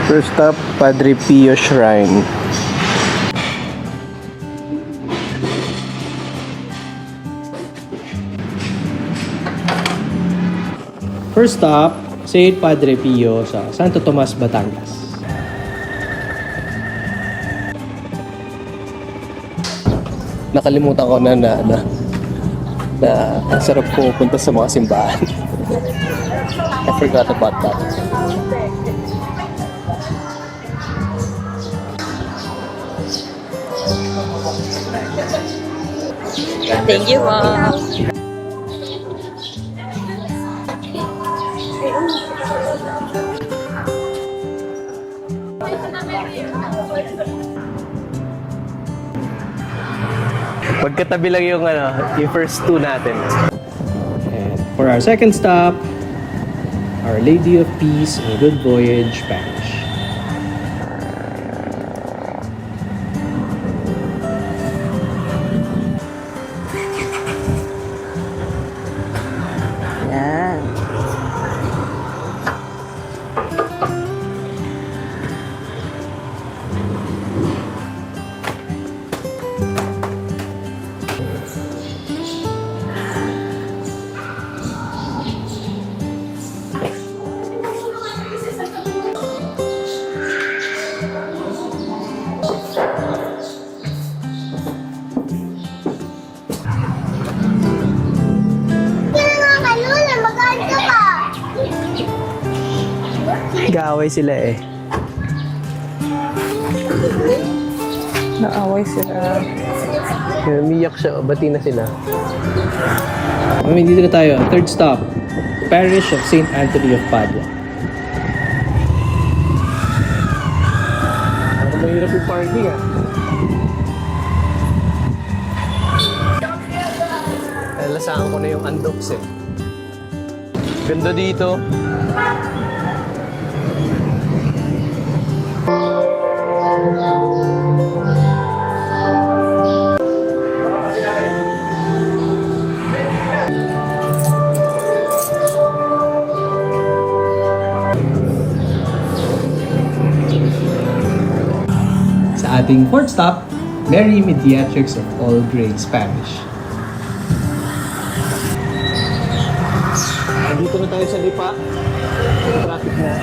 First stop, Padre Pio Shrine. First stop, St. Padre Pio sa Santo Tomas, Batangas. Nakalimutan ko na ang sarap pupunta sa mga simbahan. I forgot about that. Thank you, Mom. Magkatabi lang yung first two natin. And for our second stop, Our Lady of Peace and Good Voyage, Spanish. Yan. Nag-aaway sila eh. Naaway sila. Umiyak siya. Bati na sila. Dito na tayo. Third stop, Parish of St. Anthony of Padua. Ako mahirap yung parking ah. Lasaan ko na yung undocs eh. Ganda dito. Sa ating fourth stop, Mary Mediatrix of All Grades Parish. Dito na tayo sa Lipa. Traffic na.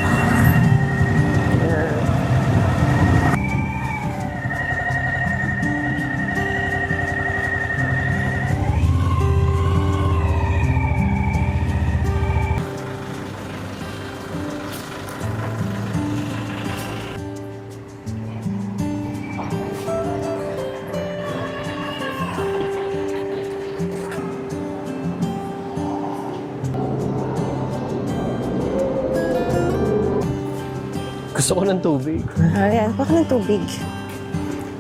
Gusto ko ng tubig. Ayan, baka ng tubig.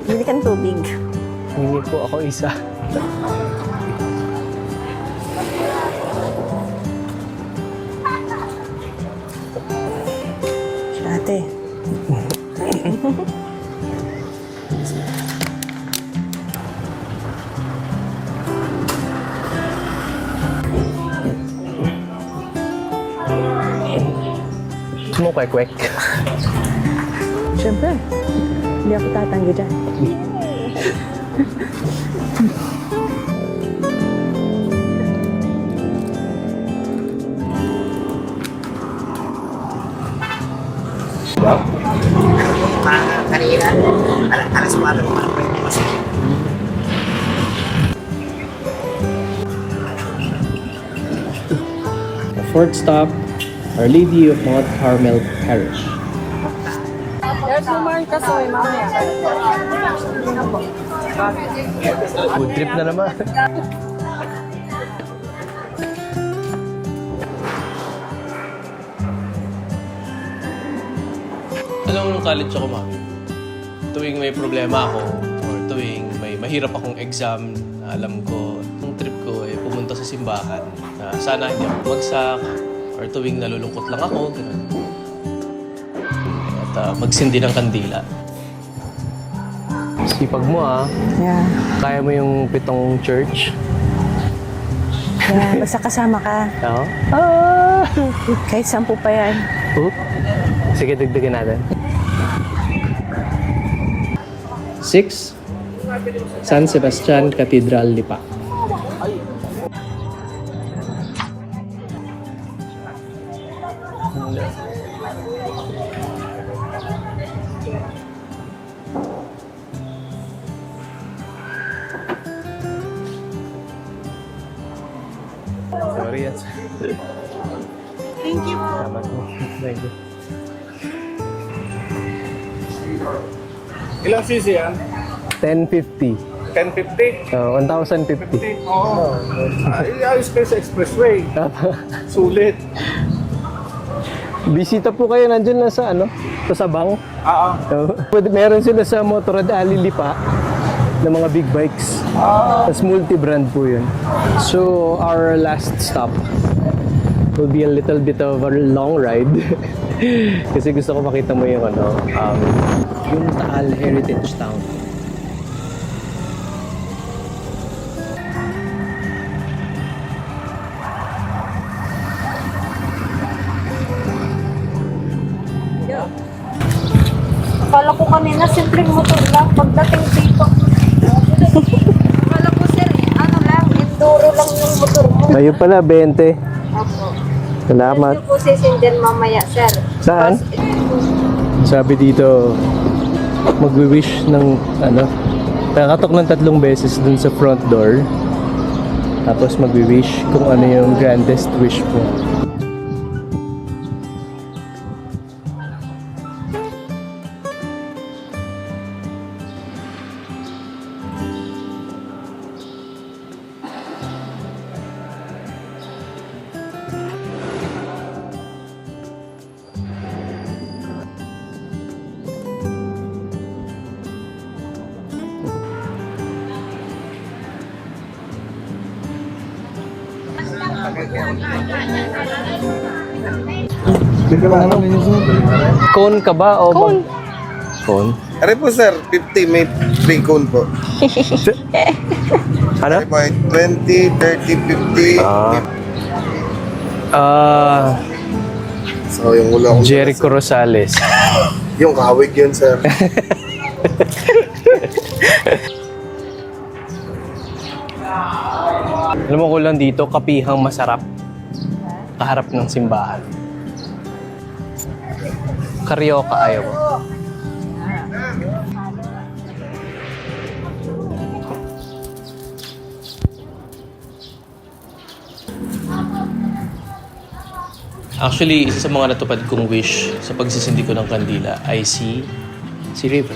Bili ka ng tubig. Hingi po ako isa. Ate. Gusto mo kwek-kwek? Siyempre, hindi ako tatanggi dyan. Kanina, alas 4 naman ako yung pasok. The fourth stop, Our Lady of Mount Carmel Parish. Food trip na naman. Alam mo, nung college ako, mami, tuwing may problema ako or tuwing may mahirap akong exam na alam ko, yung trip ko ay pumunta sa simbahan na sana hindi ako bagsak or tuwing nalulungkot lang ako, ganun. At magsindi ng kandila. Sipag mo ah. Yeah. Kaya mo yung 7 church. Yeah, basta kasama ka. Oo. Ah! Kahit 10 pa yan. Sige, dagdagan natin. 6, San Sebastian Cathedral, Lipa. Sorry yan. Thank you po. Salamat po. Thank you. Ilang cc yan? 1050. 1050? 1,050. Oo. Ayos kayo sa expressway. Sulit. Bisita po kayo, nandyan na sa ano? Sa Sabang. Oo. Meron sila sa Motorrad Alley Lipa ng mga big bikes. Tapos multi-brand po yun. So, our last stop will be a little bit of a long ride. Kasi gusto ko makita mo yung ano, yung Taal Heritage Town. Akala ko kanina simpleng motor lang. Pagdating dito. Akala ko sir, ano lang, enduro lang yung motor mo. Ngayon pala, 20. Opo. Salamat. Gusto po sisindihan mamaya, sir. Saan? Sabi dito, magwi-wish ng ano, nakatok ng 3 beses dun sa front door. Tapos magwi-wish kung ano yung grandest wish mo. Cone ka ba? O cone. Cone? Ari po sir, 50 may free cone po. Ano? Ari po ay 20, 30, 50. So yung ulo akong Jericho Rosales. yung kawig yun sir. Alam mo ko lang dito, kapihang masarap. Kaharap ng simbahan. Karyoka ayaw mo. Actually, isa sa mga natupad kong wish sa pagsisindi ko ng kandila ay si River.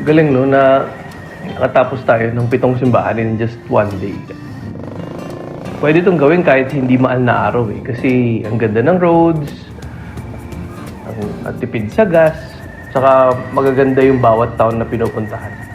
Galing no na nakatapos tayo ng 7 simbahan in just 1 day. Pwede itong gawin kahit hindi maal na araw eh. Kasi ang ganda ng roads, at tipid sa gas, saka magaganda yung bawat town na pinupuntahan.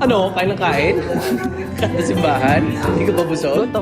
Ano? Kain ng kain? Kada simbahan? Hindi ka ba busog?